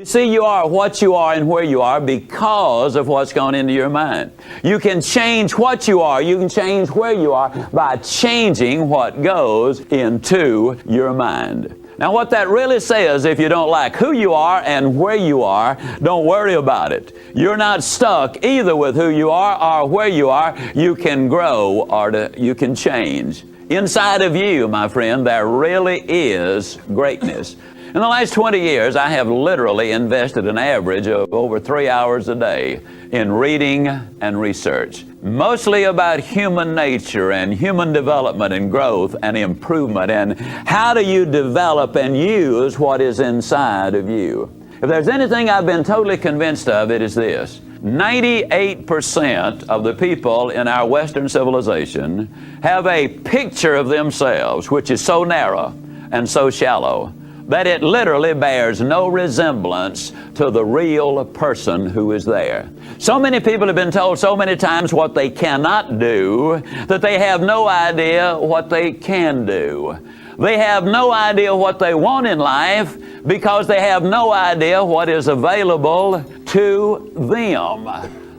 You see, you are what you are and where you are because of what's gone into your mind. You can change what you are, you can change where you are by changing what goes into your mind. Now, what that really says, if you don't like who you are and where you are, don't worry about it. You're not stuck either with who you are or where you are. You can grow or you can change. Inside of you, my friend, there really is greatness. In the last 20 years, I have literally invested an average of over 3 hours a day in reading and research, mostly about human nature and human development and growth and improvement and how do you develop and use what is inside of you. If there's anything I've been totally convinced of, it is this. 98% of the people in our Western civilization have a picture of themselves which is so narrow and so shallow that it literally bears no resemblance to the real person who is there. So many people have been told so many times what they cannot do that they have no idea what they can do. They have no idea what they want in life because they have no idea what is available to them.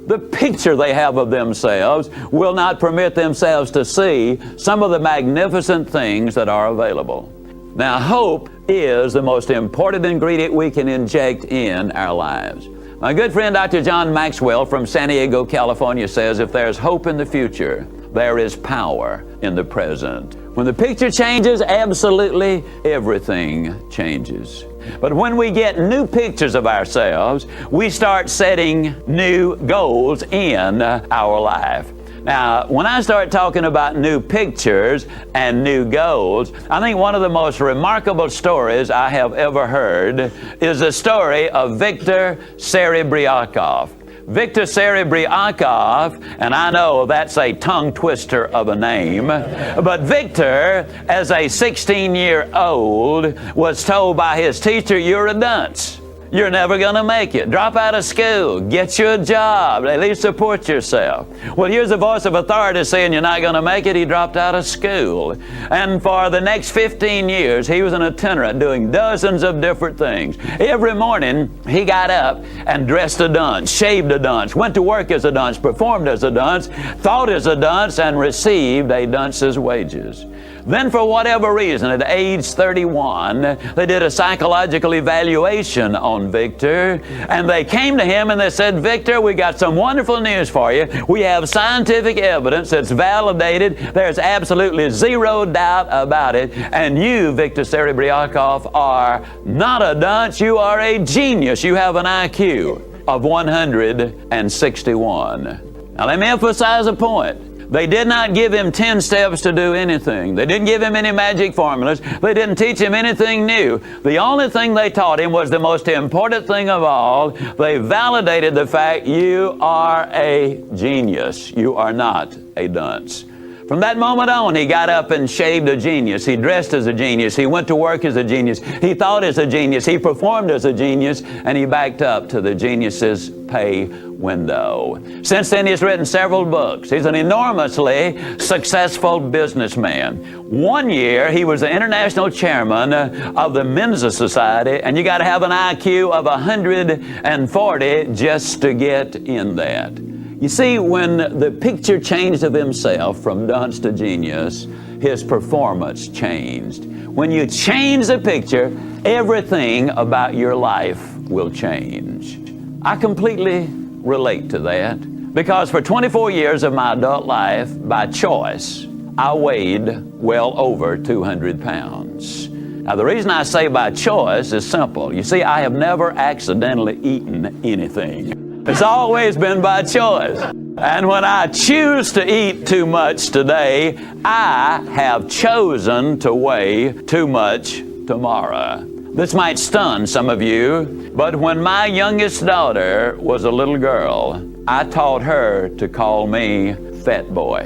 The picture they have of themselves will not permit themselves to see some of the magnificent things that are available. Now, hope is the most important ingredient we can inject in our lives. My good friend Dr. John Maxwell from San Diego, California says, if there's hope in the future, there is power in the present. When the picture changes, absolutely everything changes. But when we get new pictures of ourselves, we start setting new goals in our life. Now, when I start talking about new pictures and new goals, I think one of the most remarkable stories I have ever heard is the story of Viktor Serebryakov. Viktor Serebryakov, and I know that's a tongue twister of a name, but Viktor, as a 16-year-old, was told by his teacher, "You're a dunce. You're never going to make it. Drop out of school. Get you a job. At least support yourself." Well, here's the voice of authority saying you're not going to make it. He dropped out of school. And for the next 15 years, he was an itinerant doing dozens of different things. Every morning, he got up and dressed a dunce, shaved a dunce, went to work as a dunce, performed as a dunce, thought as a dunce, and received a dunce's wages. Then, for whatever reason, at age 31, they did a psychological evaluation on Viktor, and they came to him and they said, "Viktor, we got some wonderful news for you. We have scientific evidence that's validated. There's absolutely zero doubt about it. And you, Viktor Serebryakov, are not a dunce. You are a genius. You have an IQ of 161. Now, let me emphasize a point. They did not give him 10 steps to do anything. They didn't give him any magic formulas. They didn't teach him anything new. The only thing they taught him was the most important thing of all. They validated the fact you are a genius. You are not a dunce. From that moment on, he got up and shaved a genius. He dressed as a genius. He went to work as a genius. He thought as a genius. He performed as a genius. And he backed up to the genius's pay window. Since then, he's written several books. He's an enormously successful businessman. One year, he was the international chairman of the Mensa Society, and you got to have an IQ of 140 just to get in that. You see, when the picture changed of himself from dunce to genius, his performance changed. When you change the picture, everything about your life will change. I completely relate to that because for 24 years of my adult life, by choice, I weighed well over 200 pounds. Now, the reason I say by choice is simple. You see, I have never accidentally eaten anything. It's always been by choice. And when I choose to eat too much today, I have chosen to weigh too much tomorrow. This might stun some of you, but when my youngest daughter was a little girl, I taught her to call me Fat Boy.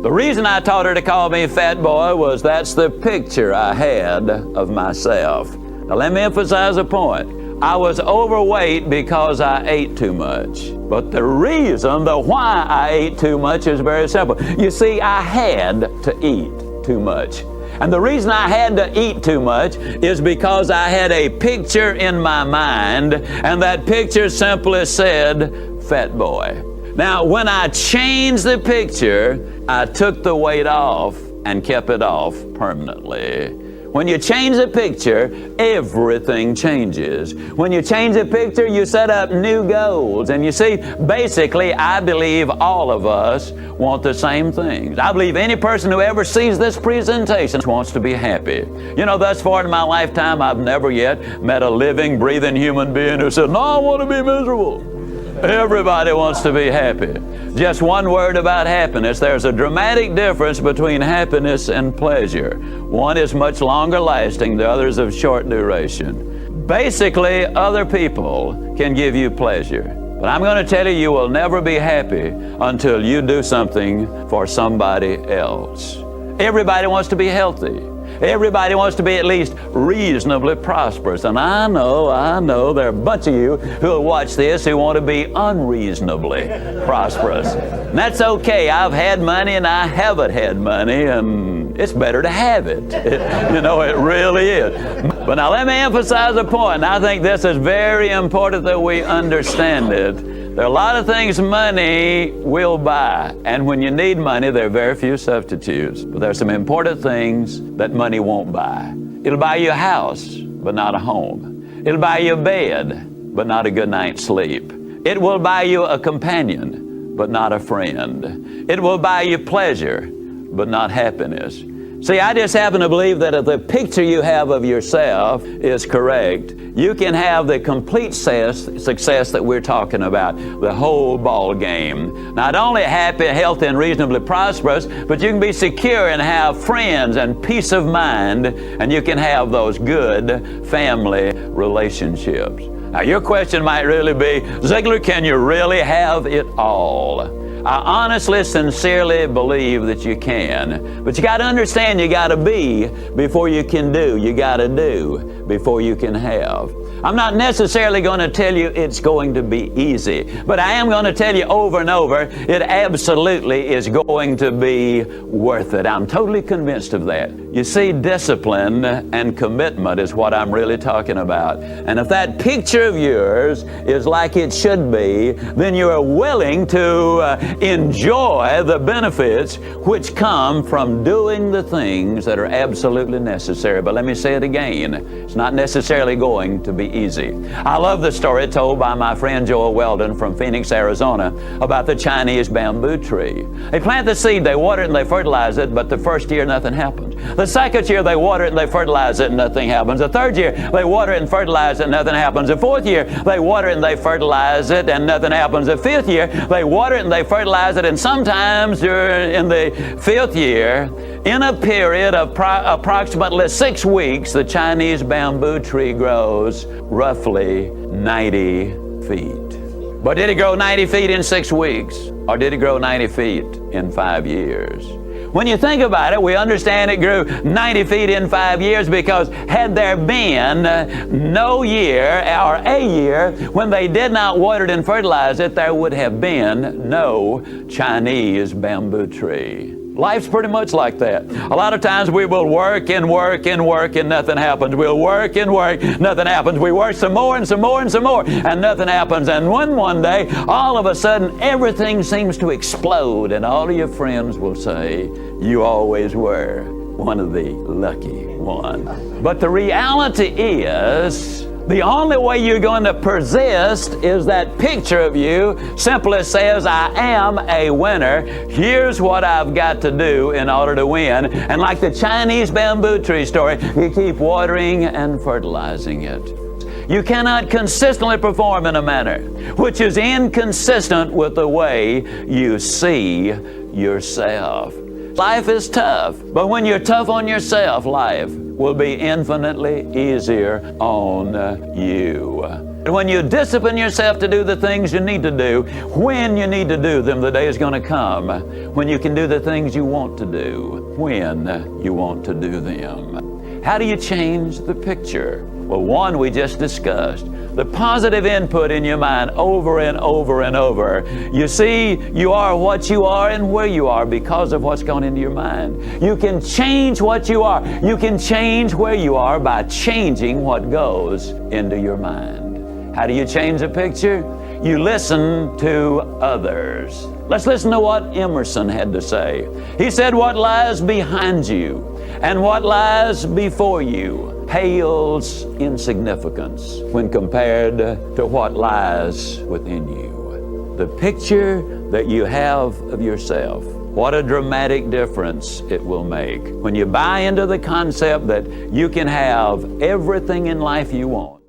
The reason I taught her to call me Fat Boy was that's the picture I had of myself. Now, let me emphasize a point. I was overweight because I ate too much. But the reason, the why I ate too much is very simple. You see, I had to eat too much. And the reason I had to eat too much is because I had a picture in my mind, and that picture simply said, fat boy. Now, when I changed the picture, I took the weight off and kept it off permanently. When you change the picture, everything changes. When you change the picture, you set up new goals. And you see, basically, I believe all of us want the same things. I believe any person who ever sees this presentation wants to be happy. You know, thus far in my lifetime, I've never yet met a living, breathing human being who said, no, I want to be miserable. Everybody wants to be happy. Just one word about happiness. There's a dramatic difference between happiness and pleasure. One is much longer lasting, the other is of short duration. Basically, other people can give you pleasure. But I'm going to tell you, you will never be happy until you do something for somebody else. Everybody wants to be healthy. Everybody wants to be at least reasonably prosperous. And I know there are a bunch of you who will watch this who want to be unreasonably prosperous. And that's okay. I've had money and I haven't had money, and it's better to have it. You know, it really is. But now let me emphasize a point. I think this is very important that we understand it. There are a lot of things money will buy, and when you need money, there are very few substitutes. But there are some important things that money won't buy. It'll buy you a house, but not a home. It'll buy you a bed, but not a good night's sleep. It will buy you a companion, but not a friend. It will buy you pleasure, but not happiness. See, I just happen to believe that if the picture you have of yourself is correct, you can have the complete success that we're talking about, the whole ball game. Not only happy, healthy, and reasonably prosperous, but you can be secure and have friends and peace of mind, and you can have those good family relationships. Now, your question might really be, Ziglar, can you really have it all? I honestly, sincerely believe that you can. But you got to understand, you got to be before you can do. You got to do before you can have. I'm not necessarily going to tell you it's going to be easy, but I am going to tell you over and over, it absolutely is going to be worth it. I'm totally convinced of that. You see, discipline and commitment is what I'm really talking about. And if that picture of yours is like it should be, then you are willing to enjoy the benefits which come from doing the things that are absolutely necessary. But let me say it again, it's not necessarily going to be easy. I love the story told by my friend Joel Weldon from Phoenix, Arizona, about the Chinese bamboo tree. They plant the seed, they water it, and they fertilize it, but the first year nothing happens. The second year they water it and they fertilize it and nothing happens. The third year they water it and fertilize it and nothing happens. The fourth year they water it and they fertilize it and nothing happens. The fifth year they water it and they fertilize it, and sometimes in the fifth year, in a period of approximately 6 weeks, the Chinese bamboo tree grows roughly 90 feet. But did it grow 90 feet in 6 weeks? Or did it grow 90 feet in 5 years? When you think about it, we understand it grew 90 feet in 5 years because had there been no year or a year when they did not water it and fertilize it, there would have been no Chinese bamboo tree. Life's pretty much like that. A lot of times we will work and work and work and nothing happens. We'll work and work, nothing happens. We work some more and some more and some more and nothing happens. And one day, all of a sudden, everything seems to explode, and all of your friends will say, you always were one of the lucky ones. But the reality is, the only way you're going to persist is that picture of you simply says, I am a winner. Here's what I've got to do in order to win. And like the Chinese bamboo tree story, you keep watering and fertilizing it. You cannot consistently perform in a manner which is inconsistent with the way you see yourself. Life is tough, but when you're tough on yourself, life will be infinitely easier on you. And when you discipline yourself to do the things you need to do, when you need to do them, the day is going to come when you can do the things you want to do. when you want to do them. How do you change the picture? Well, one we just discussed. The positive input in your mind over and over and over. You see, you are what you are and where you are because of what's gone into your mind. You can change what you are. You can change where you are by changing what goes into your mind. How do you change a picture? You listen to others. Let's listen to what Emerson had to say. He said, what lies behind you and what lies before you pales in significance when compared to what lies within you. The picture that you have of yourself, what a dramatic difference it will make when you buy into the concept that you can have everything in life you want.